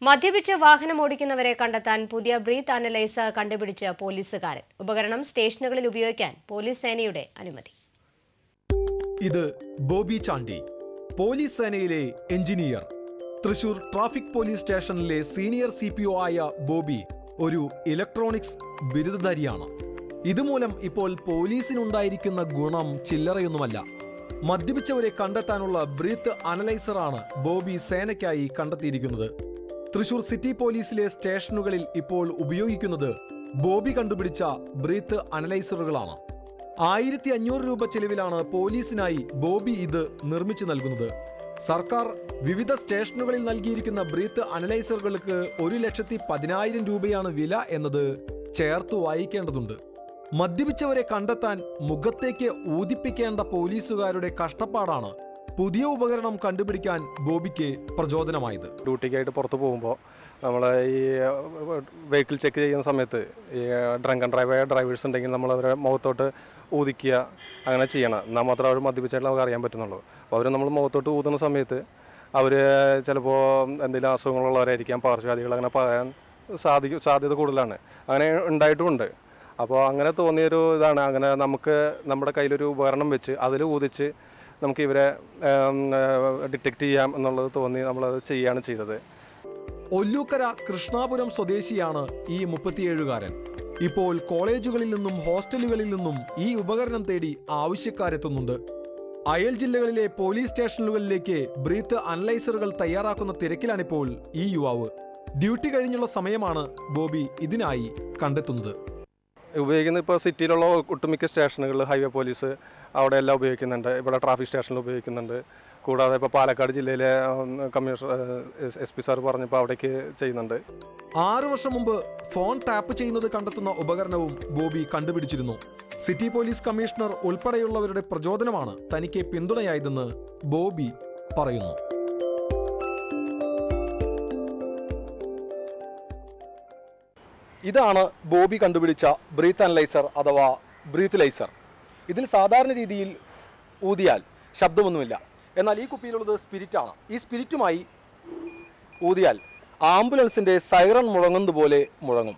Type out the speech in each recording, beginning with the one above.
മദ്യപിച്ച് വാഹനമോടിക്കുന്നവരെ കണ്ടെത്താൻ പുതിയ ബ്രീത്ത് അനലൈസർ കണ്ടുപിടിച്ച പോലീസുകാരൻ. ഉപകരണം സ്റ്റേഷനുകളിൽ ഉപയോഗിക്കാൻ പോലീസ് സേനയുടെ അനുമതി. ഇത് ബോബി ചാണ്ടി, പോലീസ് സേനയിലെ എഞ്ചിനീയർ. തൃശൂർ ട്രാഫിക് പോലീസ് സ്റ്റേഷനിലെ സീനിയർ CPO ആയ ബോബി ഒരു ഇലക്ട്രോണിക്സ് ബിരുദധാരിയാണ്. ഇതുമൂലം ഇപ്പോൾ പോലീസിനുണ്ടായിരിക്കുന്ന ഗുണം ചില്ലറയൊന്നുമല്ല. മദ്യപിച്ചവരെ കണ്ടെത്താനുള്ള ബ്രീത്ത് അനലൈസറാണ് ബോബി സേനയ്ക്കായി കണ്ടെത്തിയിരിക്കുന്നത്. തൃശൂർ സിറ്റി പോലീസിലെ സ്റ്റേഷനുകളിൽ ഇപ്പോൾ ഉപയോഗിക്കുന്നത് ബോബി കണ്ടുപിടിച്ച ബ്രീത്ത് അനലൈസറുകളാണ്. 1500 രൂപ ചെലവിലാണ് പോലീസിനായി ബോബി ഇത് നിർമ്മിച്ചു നൽകുന്നത്. സർക്കാർ വിവിധ സ്റ്റേഷനുകളിൽ നൽകിയിരിക്കുന്ന ബ്രീത്ത് അനലൈസറുകൾക്ക് 1,10,000 രൂപയാണ് വില എന്നത് ചേർത്തു വായിക്കേണ്ടതുണ്ട്. മദ്യപിച്ചവരെ കണ്ടെത്താൻ മുഖത്തേക്ക് ഊതിപ്പിക്കേണ്ട പോലീസുകാരുടെ കഷ്ടപ്പാടാണ് പുതിയ ഉപകരണം കണ്ടുപിടിക്കാൻ ബോബിക്ക് പ്രചോദനമായത്. ഡ്യൂട്ടിക്കായിട്ട് പുറത്ത് പോകുമ്പോൾ നമ്മൾ ഈ വെഹിക്കിൾ ചെക്ക് ചെയ്യുന്ന സമയത്ത് ഈ ഡ്രങ്ക് ആൻഡ് ഡ്രൈവ് ഡ്രൈവേഴ്സ് ഉണ്ടെങ്കിൽ നമ്മൾ അവരെ മുഖത്തോട്ട് ഊതിക്കുക, അങ്ങനെ ചെയ്യണം. എന്നാൽ മാത്രമേ അവർ മദ്യപിച്ചായിട്ട് നമുക്ക് അറിയാൻ പറ്റുന്നുള്ളൂ. അപ്പോൾ അവർ നമ്മൾ മുഖത്തോട്ട് ഊതുന്ന സമയത്ത് അവർ ചിലപ്പോൾ എന്തെങ്കിലും അസുഖങ്ങളുള്ളവരായിരിക്കാം, പകർച്ചവ്യാധികൾ അങ്ങനെ പറയാൻ സാധ്യത കൂടുതലാണ്. അങ്ങനെ ഉണ്ടായിട്ടുമുണ്ട്. അപ്പോൾ അങ്ങനെ തോന്നിയൊരു ഇതാണ്. അങ്ങനെ നമുക്ക് നമ്മുടെ കയ്യിലൊരു ഉപകരണം വെച്ച് അതിൽ ഊതിച്ച് നമുക്ക് ഇവരെ ഡിറ്റക്റ്റ് ചെയ്യാം എന്നുള്ളത് തോന്നി നമ്മളത് ചെയ്യുകയാണ് ചെയ്തത്. ഒല്ലൂക്കര കൃഷ്ണാപുരം സ്വദേശിയാണ് ഈ 37കാരൻ. ഇപ്പോൾ കോളേജുകളിൽ നിന്നും ഹോസ്റ്റലുകളിൽ നിന്നും ഈ ഉപകരണം തേടി ആവശ്യക്കാരെത്തുന്നുണ്ട്. അയൽ ജില്ലകളിലെ പോലീസ് സ്റ്റേഷനുകളിലേക്ക് ബ്രീത്ത് അനലൈസറുകൾ തയ്യാറാക്കുന്ന തിരക്കിലാണിപ്പോൾ ഈ യുവാവ്. ഡ്യൂട്ടി കഴിഞ്ഞുള്ള സമയമാണ് ബോബി ഇതിനായി കണ്ടെത്തുന്നത്. ഉപയോഗിക്കുന്നത് ഇപ്പോൾ സിറ്റിയിലുള്ള ഒട്ടുമിക്ക സ്റ്റേഷനുകളിൽ ഹൈവേ പോലീസ് അവിടെ എല്ലാം ഉപയോഗിക്കുന്നുണ്ട്. ഇവിടെ ട്രാഫിക് സ്റ്റേഷനിൽ ഉപയോഗിക്കുന്നുണ്ട്. കൂടാതെ ഇപ്പോൾ പാലക്കാട് ജില്ലയിലെ കമ്മീഷണർ SP സാർ പറഞ്ഞപ്പോൾ അവിടേക്ക് ചെയ്യുന്നുണ്ട്. 6 വർഷം മുമ്പ് ഫോൺ ടാപ്പ് ചെയ്യുന്നത് കണ്ടെത്തുന്ന ഉപകരണവും ബോബി കണ്ടുപിടിച്ചിരുന്നു. സിറ്റി പോലീസ് കമ്മീഷണർ ഉൾപ്പെടെയുള്ളവരുടെ പ്രചോദനമാണ് തനിക്ക് പിന്തുണയായതെന്ന് ബോബി പറയുന്നു. ഇതാണ് ബോബി കണ്ടുപിടിച്ച ബ്രീത്ത് അനലൈസർ അഥവാ ബ്രീത്ത് ലൈസർ. ഇതിൽ സാധാരണ രീതിയിൽ ഊതിയാൽ ശബ്ദമൊന്നുമില്ല. എന്നാൽ ഈ കുപ്പിയിലുള്ളത് സ്പിരിറ്റാണ്. ഈ സ്പിരിറ്റുമായി ഊതിയാൽ ആംബുലൻസിൻ്റെ സൈറൺ മുഴങ്ങുന്നത് പോലെ മുഴങ്ങും.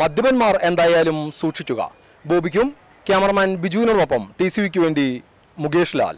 മദ്യപന്മാർ എന്തായാലും സൂക്ഷിക്കുക. ബോബിക്കും ക്യാമറമാൻ ബിജുവിനോടൊപ്പം TCVക്ക് വേണ്ടി മുകേഷ് ലാൽ.